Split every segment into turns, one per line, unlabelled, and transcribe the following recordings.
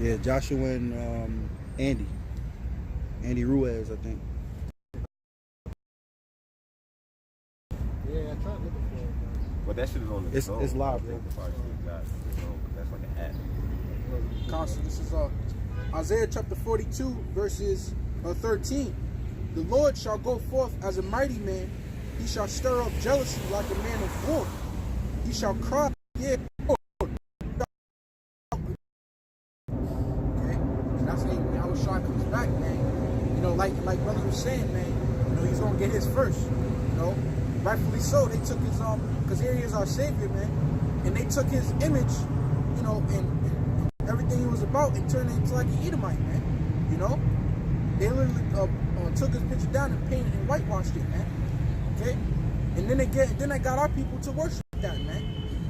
Yeah, Joshua and Andy Ruiz, I think.
Yeah, I tried looking for it.
But that shit is on the zone.
It's live, bro.
That's like an app.
Constant. This is Isaiah chapter 42, verses 13. The Lord shall go forth as a mighty man. He shall stir up jealousy like a man of war. He shall cry, yeah. Okay, and that's when Yahawashi comes back, man. You know, like brother was saying, man. You know, he's gonna get his first. You know, rightfully so. They took his because here he is, our savior, man. And they took his image, you know, and everything he was about, and turned it into like an Edomite, man. You know, they literally took his picture down and painted and whitewashed it, man. Okay, and then they got our people to worship that, man.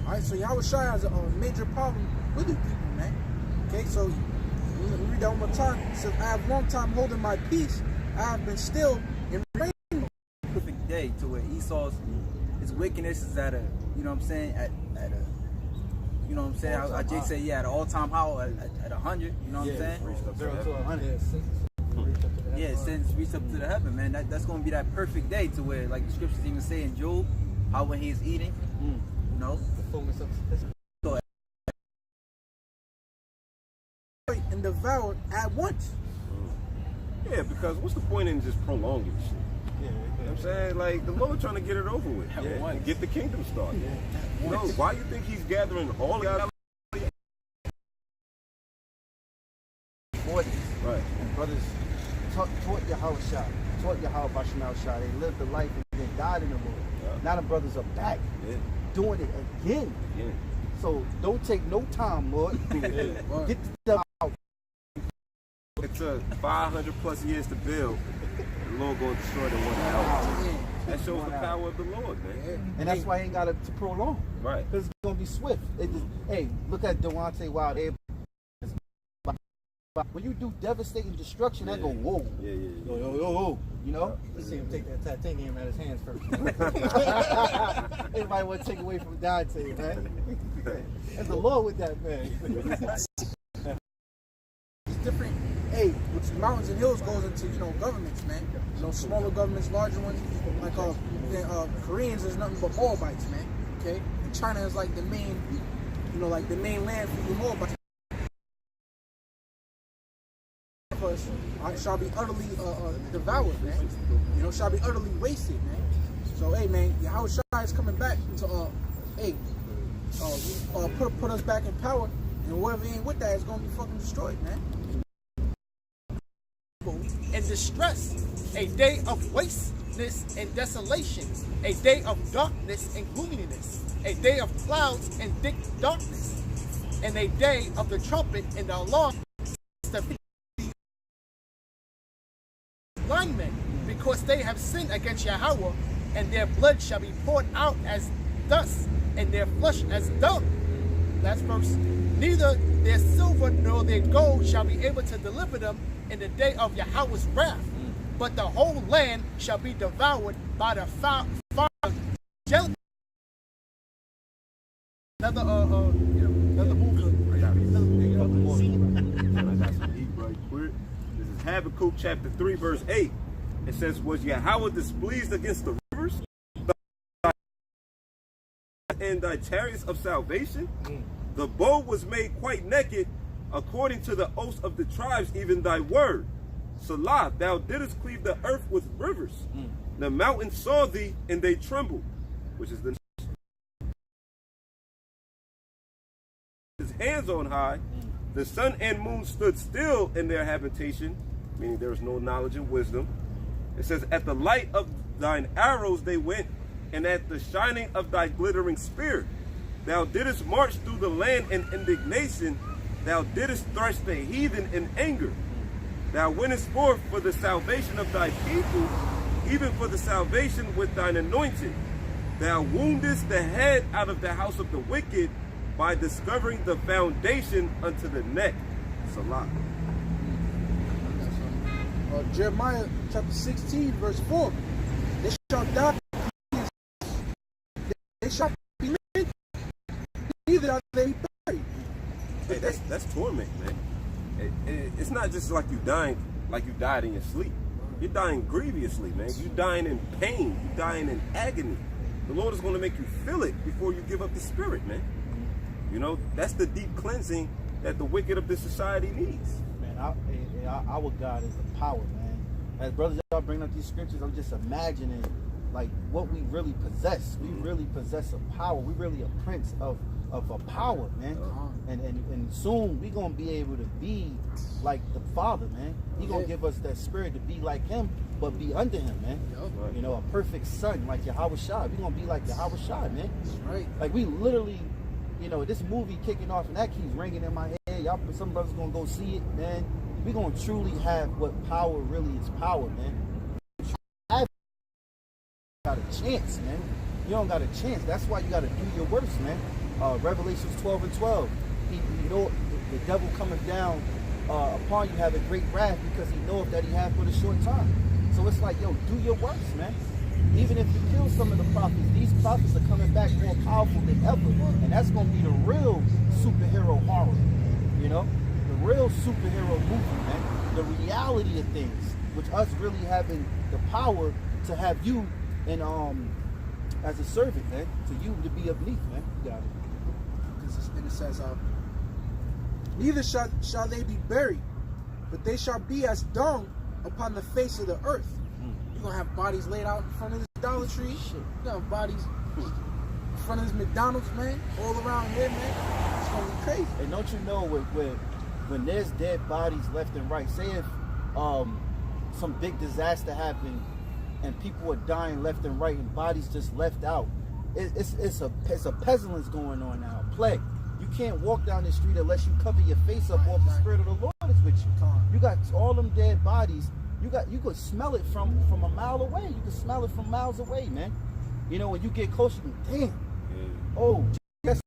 All right, so Yahawashi has a major problem with you people, man. Okay, so let me read that one more time. It says, I have long time holding my peace. I have been still in rain.
Perfect day to where Esau's his wickedness is at a, you know what I'm saying, at a, you know what I'm saying. I Jake said, yeah, at an all-time high at 100. You know what I'm saying?
0 to 100.
Yeah, since reached up to the heaven, man. That's gonna be that perfect day to where, like the scriptures even say in Job, how when he's eating, you know,
The fullness of his
And devoured at once.
Yeah, because what's the point in just prolonging shit?
yeah,
You know what I'm saying? Like, the Lord trying to get it over with. And get the kingdom started. You know, why you think he's gathering all the
Right. And brothers taught Yahawashi, taught BaHaSham. They lived the life and then died in the Lord.
Yeah.
Now the brothers are back doing it again.
Yeah.
So don't take no time, Lord. Get the out.
It took 500 plus years to build. The Lord going to destroy them 1 hour. That shows the power of the Lord, man.
And that's why he ain't got to prolong.
Right.
Because it's going to be swift. Hey, look at Devontae Wilder. When you do devastating destruction, that go, whoa.
Yeah.
Yo. You know?
Let's see him take that titanium out of his hands first.
Everybody want to take away from Dante, man. That's the Lord with that, man.
It's different. Hey, which mountains and hills goes into, you know, governments, man. You know, smaller governments, larger ones. Like Koreans is nothing but Moabites, man. Okay? And China is like the main, you know, like the main land for the Moabites. Shall be utterly devoured, man. You know, shall be utterly wasted, man. So, hey, man, Yahawashi is coming back to, put us back in power, and whoever ain't with that is gonna be fucking destroyed, man.
And distress, a day of wasteness and desolation, a day of darkness and gloominess, a day of clouds and thick darkness, and a day of the trumpet and the alarm. Blind men, because they have sinned against Yahawah, and their blood shall be poured out as dust, and their flesh as dung. Last verse. Neither their silver nor their gold shall be able to deliver them in the day of Yahawah's wrath, but the whole land shall be devoured by the fire of jealousy. Another movie.
I got some heat right quick. This is Habakkuk chapter 3, verse 8. It says, was Yahawah displeased against the rivers and thy chariots of salvation? The bow was made quite naked, according to the oaths of the tribes, even thy word. Salah, thou didst cleave the earth with rivers. The mountains saw thee, and they trembled, which is the his hands on high. The sun and moon stood still in their habitation, meaning there was no knowledge and wisdom. It says, at the light of thine arrows they went, and at the shining of thy glittering spear. Thou didst march through the land in indignation. Thou didst thresh the heathen in anger. Thou wentest forth for the salvation of thy people, even for the salvation with thine anointed. Thou woundest the head out of the house of the wicked by discovering the foundation unto the neck. Salah.
Jeremiah chapter 16, verse 4. They shall die. They shall be made. Neither are they buried.
Hey, that's torment, man. it's not just like you dying, like you died in your sleep. You're dying grievously, man. You're dying in pain. You're dying in agony. The Lord is going to make you feel it before you give up the spirit, man. You know, that's the deep cleansing that the wicked of this society needs.
Man, our God is the power, man. As brothers, y'all bring up these scriptures, I'm just imagining like what we really possess. We really possess a power. We really a prince of a power, man. And soon we gonna be able to be like the Father, man. He gonna give us that spirit to be like him, but be under him, man. You know, a perfect son like Yahawashi. We gonna be like Yahawashi, man.
Right.
Like we literally, you know, this movie kicking off and that keeps ringing in my head. Y'all, some brothers gonna go see it, man. We gonna truly have what power really is power, man. Got a chance, man. You don't got a chance. That's why you got to do your worst, man. Revelations 12:12. You know the devil coming down upon you have a great wrath because he knoweth that he have for a short time. So it's like, yo, do your worst, man. Even if you kill some of the prophets, these prophets are coming back more powerful than ever, and that's gonna be the real superhero horror. You know, the real superhero movie, man. The reality of things, which us really having the power to have you and as a servant, man, to you to be beneath, man. You got it.
And it says, neither shall they be buried, but they shall be as dung upon the face of the earth. You're gonna have bodies laid out in front of this Dollar Tree. You're gonna have bodies in front of this McDonald's, man, all around here, man. It's gonna be crazy.
And don't you know when there's dead bodies left and right, say if some big disaster happened and people are dying left and right and bodies just left out, it's a pestilence going on now, a plague. You can't walk down the street unless you cover your face up, or the spirit of the Lord is with you. You got all them dead bodies. You could smell it from a mile away. You can smell it from miles away, man. You know, when you get close, you go, damn. Oh, it's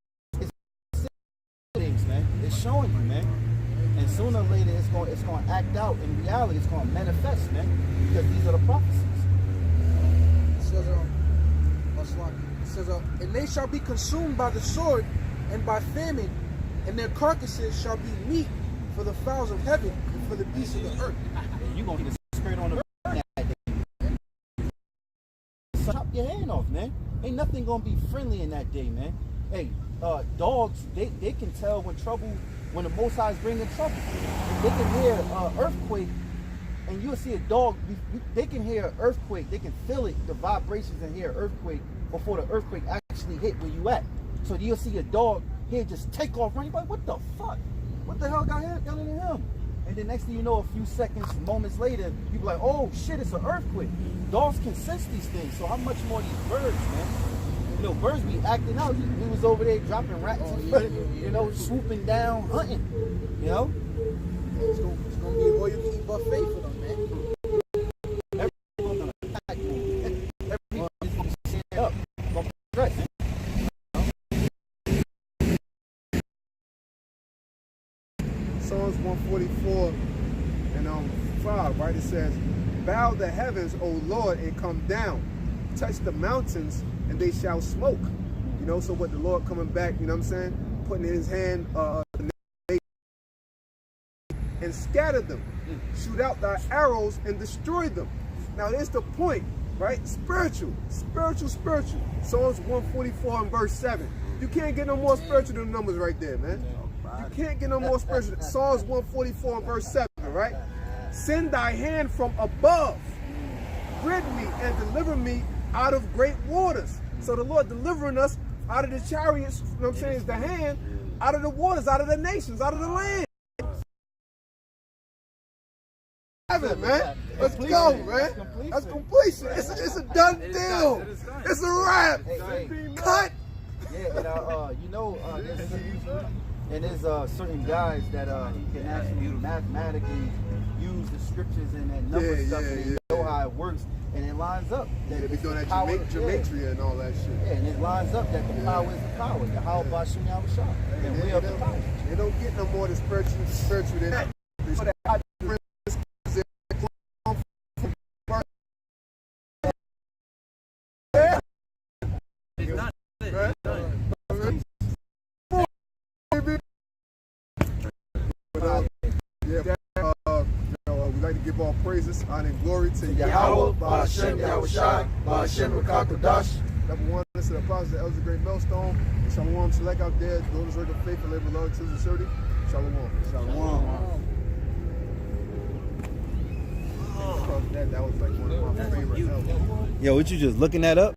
things, man. It's showing you, man. And sooner or later, it's going to act out in reality. It's going to manifest, man, because these are the prophecies.
It says, and they shall be consumed by the sword and by famine, and their carcasses shall be meat for the fowls of heaven and for the beasts of the earth.
You're going to get the spirit on the earth that day. Chop your hand off, man. Ain't nothing going to be friendly in that day, man. Hey, dogs, they can tell when the Most High is bringing trouble. They can hear earthquake, and you'll see a dog, they can hear an earthquake, they can feel it, the vibrations, and hear an earthquake before the earthquake actually hit where you at. So you'll see a dog here just take off running, like, what the fuck? What the hell got into him? And then next thing you know, a few seconds, moments later, you be like, oh shit, it's an earthquake. Dogs can sense these things, so how much more these birds, man? You know, birds be acting out. He was over there dropping rats, you know, swooping down, hunting, you know?
It's gonna be an all-you-can-eat buffet for them, man.
Everyone's gonna attack you. Everybody's gonna stand up. Gonna stress, man.
Psalms 144 and 5, right? It says, bow the heavens, O Lord, and come down. Touch the mountains, and they shall smoke. You know, so what the Lord coming back, you know what I'm saying? Putting in his hand and scatter them. Shoot out thy arrows and destroy them. Now here's the point, right? Spiritual. Psalms 144 and verse 7. You can't get no more spiritual than the numbers right there, man. You can't get no more spiritual. Psalms 144 and verse 7, right? Send thy hand from above. Rid me and deliver me out of great waters. So the Lord delivering us out of the chariots, you know what I'm saying, is the hand, out of the waters, out of the nations, out of the land. Man. Let's go, man. That's completion. It's a done deal. It's a wrap. Cut.
Yeah, and you know, there's certain guys that can actually mathematically use the scriptures and that number stuff, and they know how it works, and it lines up. That
they be doing that gematria and all that shit.
Yeah, and it lines up that the power is the power. Yahawah BaHaSham Yahawashi, and we are the power.
They don't get no more than spiritual than that. give all praises, honor, and glory to
Yahawah, BaHaSham, Yahawashi, BaHaSham, Qadash.
Number one, this is the apostles, the elders of GreatMillStone. Shalom, select out there, those who are the faith and live with love, truth, and surety. Shalom.
Shalom.
That was like one of my favorite albums.
Yo, what you just looking that up?